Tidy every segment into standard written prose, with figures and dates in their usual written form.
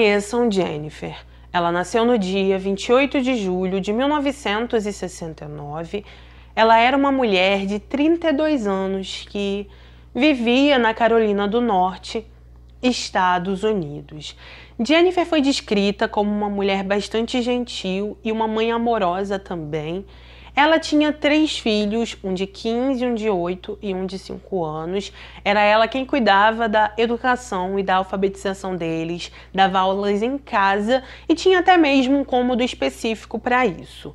Conheçam Jennifer. Ela nasceu no dia 28 de julho de 1969. Ela era uma mulher de 32 anos que vivia na Carolina do Norte, Estados Unidos. Jennifer foi descrita como uma mulher bastante gentil e uma mãe amorosa também. Ela tinha 3 filhos, um de 15, um de 8 e um de 5 anos. Era ela quem cuidava da educação e da alfabetização deles, dava aulas em casa e tinha até mesmo um cômodo específico para isso.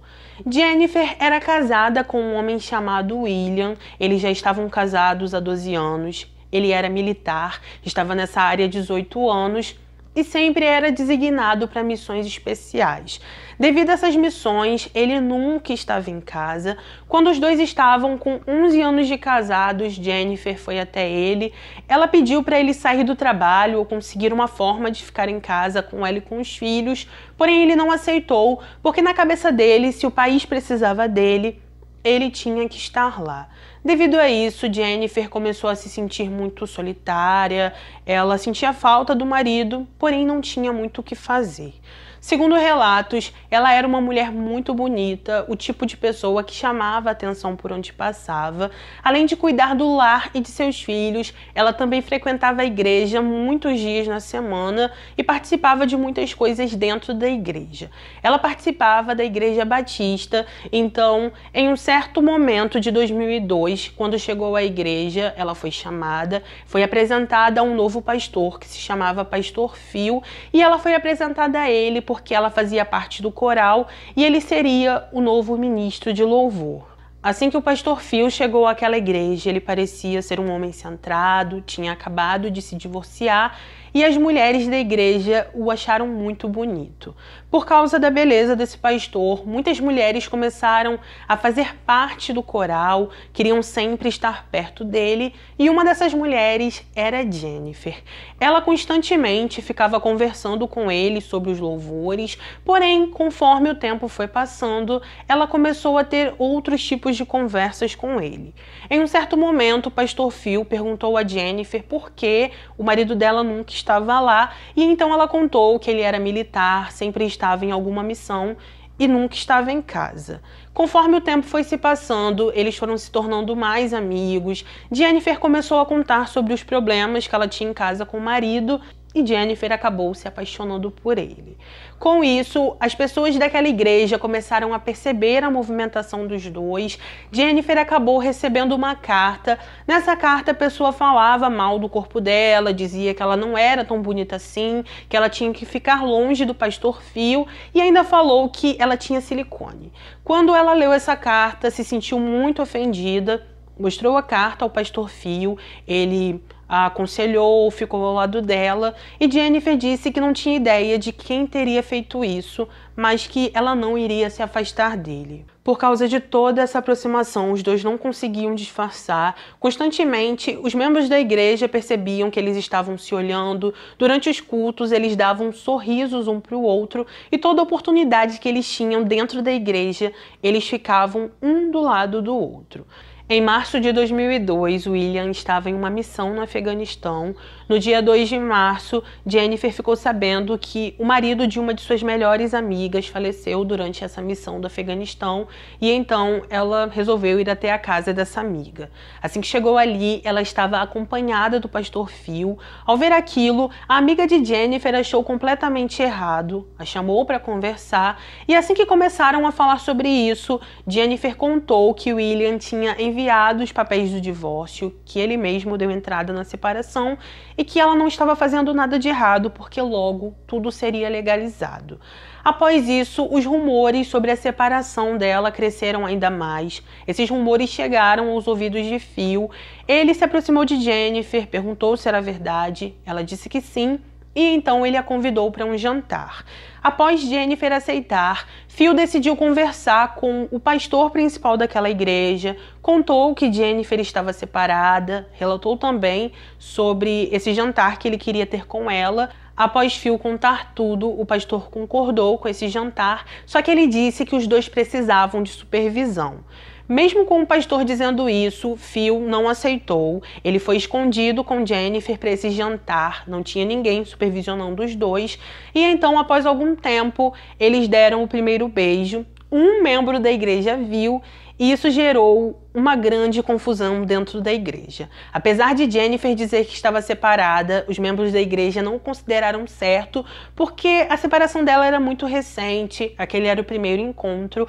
Jennifer era casada com um homem chamado William. Eles já estavam casados há 12 anos. Ele era militar, estava nessa área há 18 anos e sempre era designado para missões especiais. Devido a essas missões, ele nunca estava em casa. Quando os dois estavam com 11 anos de casados, Jennifer foi até ele. Ela pediu para ele sair do trabalho ou conseguir uma forma de ficar em casa com ela e com os filhos, porém ele não aceitou, porque na cabeça dele, se o país precisava dele, ele tinha que estar lá. Devido a isso, Jennifer começou a se sentir muito solitária, ela sentia falta do marido, porém não tinha muito o que fazer. Segundo relatos, ela era uma mulher muito bonita, o tipo de pessoa que chamava a atenção por onde passava. Além de cuidar do lar e de seus filhos, ela também frequentava a igreja muitos dias na semana e participava de muitas coisas dentro da igreja. Ela participava da Igreja Batista, então, em um certo momento de 2002, quando chegou à igreja, ela foi chamada, foi apresentada a um novo pastor que se chamava Pastor Phil, e ela foi apresentada a ele porque ela fazia parte do coral e ele seria o novo ministro de louvor. Assim que o pastor Phil chegou àquela igreja, ele parecia ser um homem centrado, tinha acabado de se divorciar e as mulheres da igreja o acharam muito bonito. Por causa da beleza desse pastor, muitas mulheres começaram a fazer parte do coral, queriam sempre estar perto dele, e uma dessas mulheres era Jennifer. Ela constantemente ficava conversando com ele sobre os louvores, porém, conforme o tempo foi passando, ela começou a ter outros tipos de conversas com ele. Em um certo momento, o pastor Phil perguntou a Jennifer por que o marido dela nunca estava lá, e então ela contou que ele era militar, sempre estava em alguma missão e nunca estava em casa. Conforme o tempo foi se passando, eles foram se tornando mais amigos. Jennifer começou a contar sobre os problemas que ela tinha em casa com o marido e Jennifer acabou se apaixonando por ele. Com isso, as pessoas daquela igreja começaram a perceber a movimentação dos dois. Jennifer acabou recebendo uma carta. Nessa carta, a pessoa falava mal do corpo dela, dizia que ela não era tão bonita assim, que ela tinha que ficar longe do pastor Phil e ainda falou que ela tinha silicone. Quando ela leu essa carta, se sentiu muito ofendida, mostrou a carta ao pastor Phil, ele a aconselhou, ficou ao lado dela e Jennifer disse que não tinha ideia de quem teria feito isso, mas que ela não iria se afastar dele. Por causa de toda essa aproximação, os dois não conseguiam disfarçar. Constantemente, os membros da igreja percebiam que eles estavam se olhando. Durante os cultos, eles davam sorrisos um para o outro e toda oportunidade que eles tinham dentro da igreja, eles ficavam um do lado do outro. Em março de 2002, William estava em uma missão no Afeganistão. No dia 2 de março, Jennifer ficou sabendo que o marido de uma de suas melhores amigas faleceu durante essa missão do Afeganistão e então ela resolveu ir até a casa dessa amiga. Assim que chegou ali, ela estava acompanhada do pastor Phil. Ao ver aquilo, a amiga de Jennifer achou completamente errado, a chamou para conversar e assim que começaram a falar sobre isso, Jennifer contou que William tinha enviado os papéis do divórcio, que ele mesmo deu entrada na separação e que ela não estava fazendo nada de errado porque logo tudo seria legalizado. Após isso, os rumores sobre a separação dela cresceram ainda mais. Esses rumores chegaram aos ouvidos de Phil. Ele se aproximou de Jennifer, perguntou se era verdade, ela disse que sim. E então ele a convidou para um jantar. Após Jennifer aceitar, Phil decidiu conversar com o pastor principal daquela igreja, contou que Jennifer estava separada, relatou também sobre esse jantar que ele queria ter com ela. Após Phil contar tudo, o pastor concordou com esse jantar, só que ele disse que os dois precisavam de supervisão. Mesmo com o pastor dizendo isso, Phil não aceitou. Ele foi escondido com Jennifer para esse jantar, não tinha ninguém supervisionando os dois. E então, após algum tempo, eles deram o primeiro beijo. Um membro da igreja viu e isso gerou uma grande confusão dentro da igreja. Apesar de Jennifer dizer que estava separada, os membros da igreja não consideraram certo porque a separação dela era muito recente, aquele era o primeiro encontro,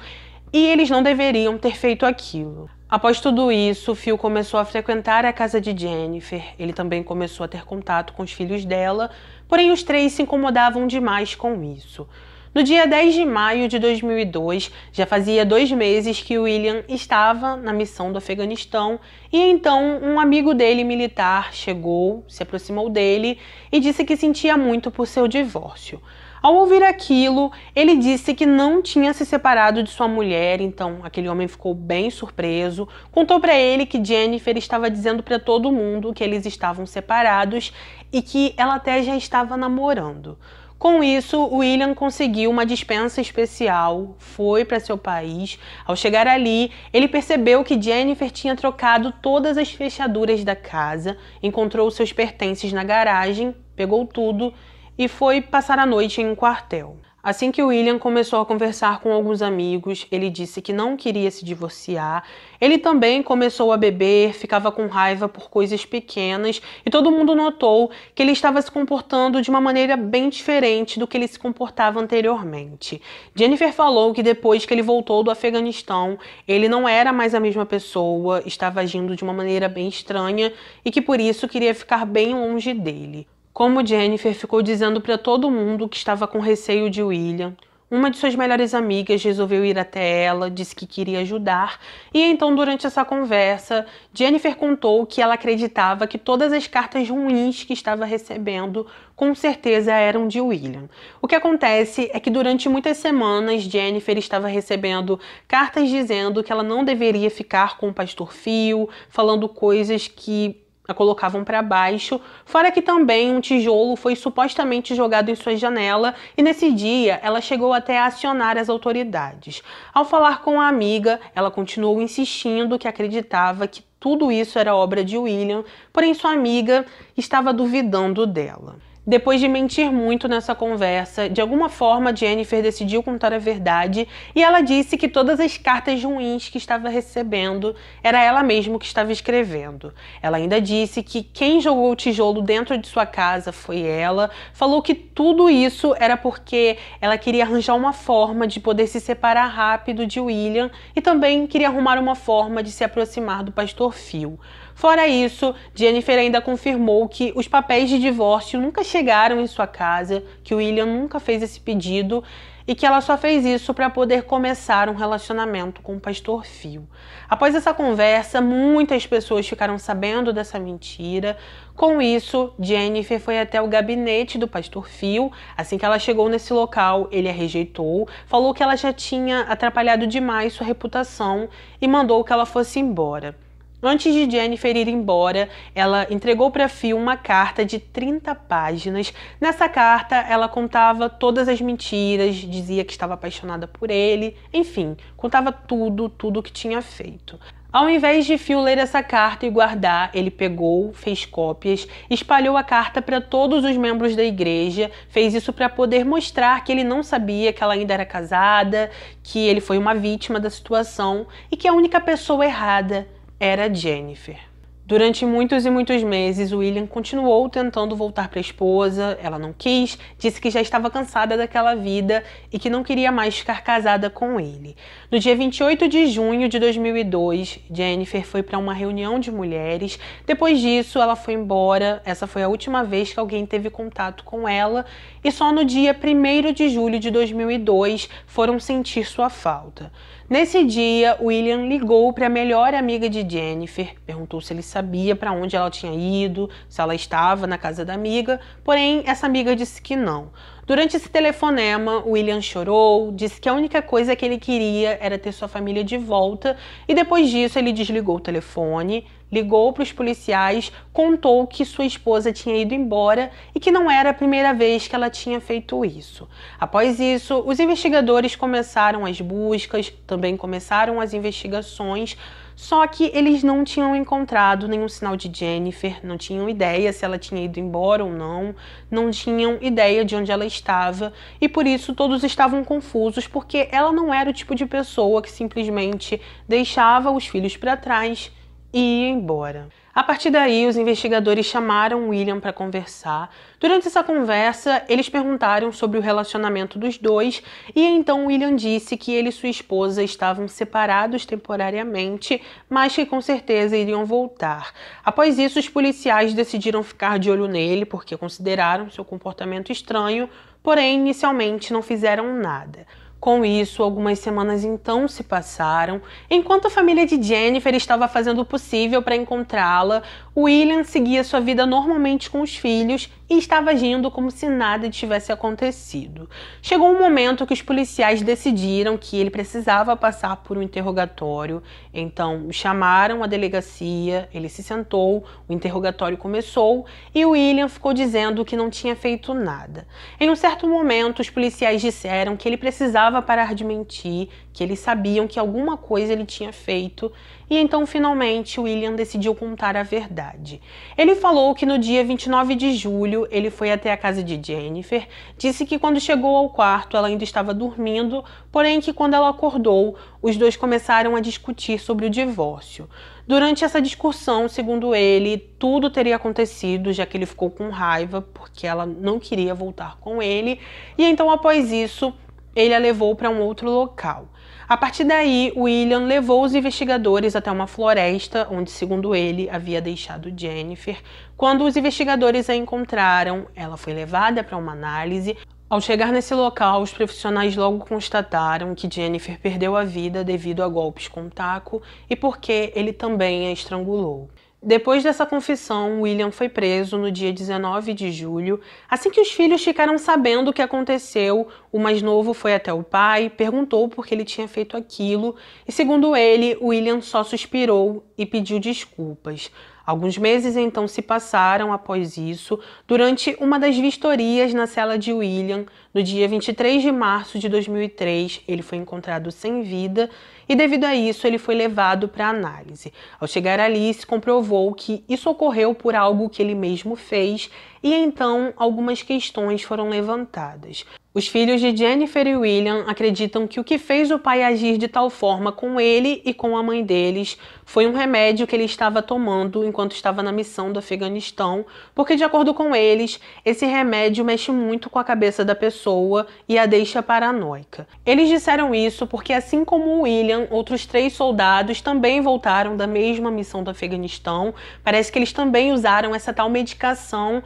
e eles não deveriam ter feito aquilo. Após tudo isso, Phil começou a frequentar a casa de Jennifer. Ele também começou a ter contato com os filhos dela, porém os três se incomodavam demais com isso. No dia 10 de maio de 2002, já fazia 2 meses que William estava na missão do Afeganistão e então um amigo dele militar chegou, se aproximou dele e disse que sentia muito por seu divórcio. Ao ouvir aquilo, ele disse que não tinha se separado de sua mulher, então aquele homem ficou bem surpreso, contou para ele que Jennifer estava dizendo para todo mundo que eles estavam separados e que ela até já estava namorando. Com isso, William conseguiu uma dispensa especial, foi para seu país. Ao chegar ali, ele percebeu que Jennifer tinha trocado todas as fechaduras da casa, encontrou seus pertences na garagem, pegou tudo e foi passar a noite em um quartel. Assim que William começou a conversar com alguns amigos, ele disse que não queria se divorciar. Ele também começou a beber, ficava com raiva por coisas pequenas e todo mundo notou que ele estava se comportando de uma maneira bem diferente do que ele se comportava anteriormente. Jennifer falou que depois que ele voltou do Afeganistão, ele não era mais a mesma pessoa, estava agindo de uma maneira bem estranha e que por isso queria ficar bem longe dele. Como Jennifer ficou dizendo para todo mundo que estava com receio de William, uma de suas melhores amigas resolveu ir até ela, disse que queria ajudar, e então durante essa conversa, Jennifer contou que ela acreditava que todas as cartas ruins que estava recebendo com certeza eram de William. O que acontece é que durante muitas semanas Jennifer estava recebendo cartas dizendo que ela não deveria ficar com o pastor Phil, falando coisas que a colocavam para baixo, fora que também um tijolo foi supostamente jogado em sua janela e nesse dia ela chegou até a acionar as autoridades. Ao falar com a amiga, ela continuou insistindo que acreditava que tudo isso era obra de William, porém sua amiga estava duvidando dela. Depois de mentir muito nessa conversa, de alguma forma Jennifer decidiu contar a verdade e ela disse que todas as cartas ruins que estava recebendo era ela mesma que estava escrevendo. Ela ainda disse que quem jogou o tijolo dentro de sua casa foi ela, falou que tudo isso era porque ela queria arranjar uma forma de poder se separar rápido de William e também queria arrumar uma forma de se aproximar do pastor Phil. Fora isso, Jennifer ainda confirmou que os papéis de divórcio nunca chegaram em sua casa, que William nunca fez esse pedido e que ela só fez isso para poder começar um relacionamento com o pastor Phil. Após essa conversa, muitas pessoas ficaram sabendo dessa mentira. Com isso, Jennifer foi até o gabinete do pastor Phil. Assim que ela chegou nesse local, ele a rejeitou, falou que ela já tinha atrapalhado demais sua reputação e mandou que ela fosse embora. Antes de Jennifer ir embora, ela entregou para Phil uma carta de 30 páginas. Nessa carta, ela contava todas as mentiras, dizia que estava apaixonada por ele, enfim, contava tudo o que tinha feito. Ao invés de Phil ler essa carta e guardar, ele pegou, fez cópias, espalhou a carta para todos os membros da igreja, fez isso para poder mostrar que ele não sabia que ela ainda era casada, que ele foi uma vítima da situação e que a única pessoa errada era Jennifer. Durante muitos e muitos meses, William continuou tentando voltar para a esposa, ela não quis, disse que já estava cansada daquela vida e que não queria mais ficar casada com ele. No dia 28 de junho de 2002, Jennifer foi para uma reunião de mulheres. Depois disso, ela foi embora. Essa foi a última vez que alguém teve contato com ela e só no dia 1º de julho de 2002 foram sentir sua falta. Nesse dia, William ligou para a melhor amiga de Jennifer, perguntou se ele sabia para onde ela tinha ido, se ela estava na casa da amiga, porém essa amiga disse que não. Durante esse telefonema, William chorou, disse que a única coisa que ele queria era ter sua família de volta e depois disso ele desligou o telefone, ligou para os policiais, contou que sua esposa tinha ido embora e que não era a primeira vez que ela tinha feito isso. Após isso, os investigadores começaram as buscas, também começaram as investigações, só que eles não tinham encontrado nenhum sinal de Jennifer, não tinham ideia se ela tinha ido embora ou não, não tinham ideia de onde ela estava e por isso todos estavam confusos porque ela não era o tipo de pessoa que simplesmente deixava os filhos para trás e ia embora. A partir daí, os investigadores chamaram William para conversar. Durante essa conversa, eles perguntaram sobre o relacionamento dos dois e então William disse que ele e sua esposa estavam separados temporariamente, mas que com certeza iriam voltar. Após isso, os policiais decidiram ficar de olho nele porque consideraram seu comportamento estranho, porém inicialmente não fizeram nada. Com isso, algumas semanas então se passaram. Enquanto a família de Jennifer estava fazendo o possível para encontrá-la, William seguia sua vida normalmente com os filhos e estava agindo como se nada tivesse acontecido. Chegou um momento que os policiais decidiram que ele precisava passar por um interrogatório, então chamaram a delegacia, ele se sentou, o interrogatório começou e William ficou dizendo que não tinha feito nada. Em um certo momento, os policiais disseram que ele precisava parar de mentir, que eles sabiam que alguma coisa ele tinha feito e então finalmente William decidiu contar a verdade. Ele falou que no dia 29 de julho ele foi até a casa de Jennifer, disse que quando chegou ao quarto ela ainda estava dormindo, porém que quando ela acordou, os dois começaram a discutir sobre o divórcio. Durante essa discussão, segundo ele, tudo teria acontecido, já que ele ficou com raiva porque ela não queria voltar com ele, e então após isso ele a levou para um outro local. A partir daí, William levou os investigadores até uma floresta, onde, segundo ele, havia deixado Jennifer. Quando os investigadores a encontraram, ela foi levada para uma análise. Ao chegar nesse local, os profissionais logo constataram que Jennifer perdeu a vida devido a golpes com taco e porque ele também a estrangulou. Depois dessa confissão, William foi preso no dia 19 de julho. Assim que os filhos ficaram sabendo o que aconteceu, o mais novo foi até o pai, perguntou por que ele tinha feito aquilo e, segundo ele, William só suspirou e pediu desculpas. Alguns meses então se passaram após isso. Durante uma das vistorias na cela de William, no dia 23 de março de 2003, ele foi encontrado sem vida e devido a isso ele foi levado para análise. Ao chegar ali, se comprovou que isso ocorreu por algo que ele mesmo fez e então algumas questões foram levantadas. Os filhos de Jennifer e William acreditam que o que fez o pai agir de tal forma com ele e com a mãe deles foi um remédio que ele estava tomando enquanto estava na missão do Afeganistão, porque, de acordo com eles, esse remédio mexe muito com a cabeça da pessoa e a deixa paranoica. Eles disseram isso porque, assim como William, outros 3 soldados também voltaram da mesma missão do Afeganistão. Parece que eles também usaram essa tal medicação.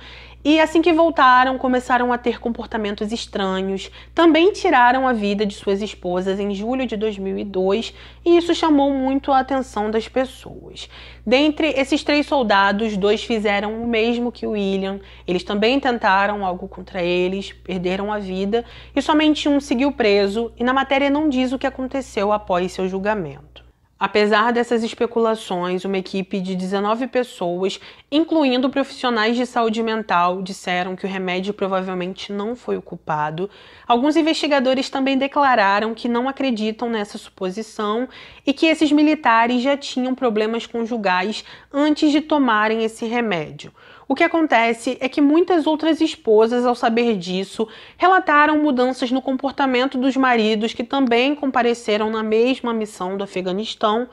E assim que voltaram, começaram a ter comportamentos estranhos. Também tiraram a vida de suas esposas em julho de 2002 e isso chamou muito a atenção das pessoas. Dentre esses 3 soldados, 2 fizeram o mesmo que o William. Eles também tentaram algo contra eles, perderam a vida e somente um seguiu preso e na matéria não diz o que aconteceu após seu julgamento. Apesar dessas especulações, uma equipe de 19 pessoas, incluindo profissionais de saúde mental, disseram que o remédio provavelmente não foi o culpado. Alguns investigadores também declararam que não acreditam nessa suposição e que esses militares já tinham problemas conjugais antes de tomarem esse remédio. O que acontece é que muitas outras esposas, ao saber disso, relataram mudanças no comportamento dos maridos que também compareceram na mesma missão do Afeganistão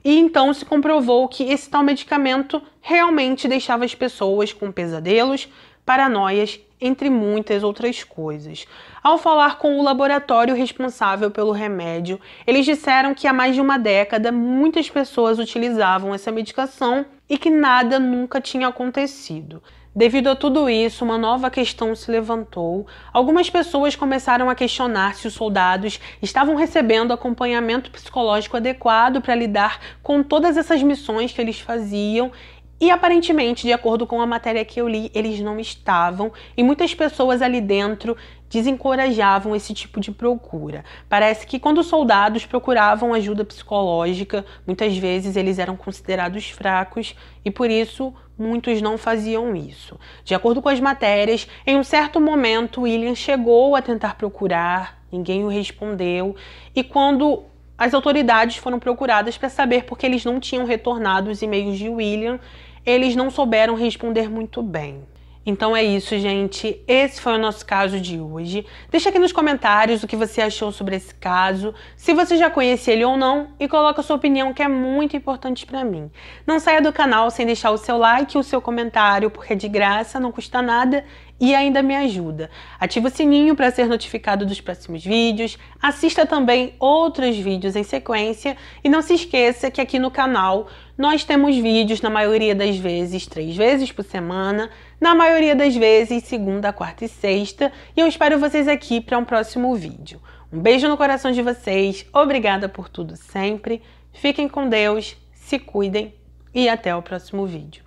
e então se comprovou que esse tal medicamento realmente deixava as pessoas com pesadelos, paranoias, entre muitas outras coisas. Ao falar com o laboratório responsável pelo remédio, eles disseram que há mais de uma década muitas pessoas utilizavam essa medicação e que nada nunca tinha acontecido. Devido a tudo isso, uma nova questão se levantou. Algumas pessoas começaram a questionar se os soldados estavam recebendo acompanhamento psicológico adequado para lidar com todas essas missões que eles faziam E aparentemente, de acordo com a matéria que eu li, eles não estavam, e muitas pessoas ali dentro desencorajavam esse tipo de procura. Parece que quando os soldados procuravam ajuda psicológica, muitas vezes eles eram considerados fracos e por isso muitos não faziam isso. De acordo com as matérias, em um certo momento William chegou a tentar procurar, ninguém o respondeu, e quando as autoridades foram procuradas para saber por que eles não tinham retornado os e-mails de William, eles não souberam responder muito bem. Então é isso, gente. Esse foi o nosso caso de hoje. Deixa aqui nos comentários o que você achou sobre esse caso, se você já conhece ele ou não, e coloca a sua opinião, que é muito importante para mim. Não saia do canal sem deixar o seu like e o seu comentário, porque é de graça, não custa nada e ainda me ajuda. Ativa o sininho para ser notificado dos próximos vídeos, assista também outros vídeos em sequência e não se esqueça que aqui no canal nós temos vídeos, na maioria das vezes, 3 vezes por semana, na maioria das vezes, segunda, quarta e sexta, e eu espero vocês aqui para um próximo vídeo. Um beijo no coração de vocês, obrigada por tudo sempre, fiquem com Deus, se cuidem e até o próximo vídeo.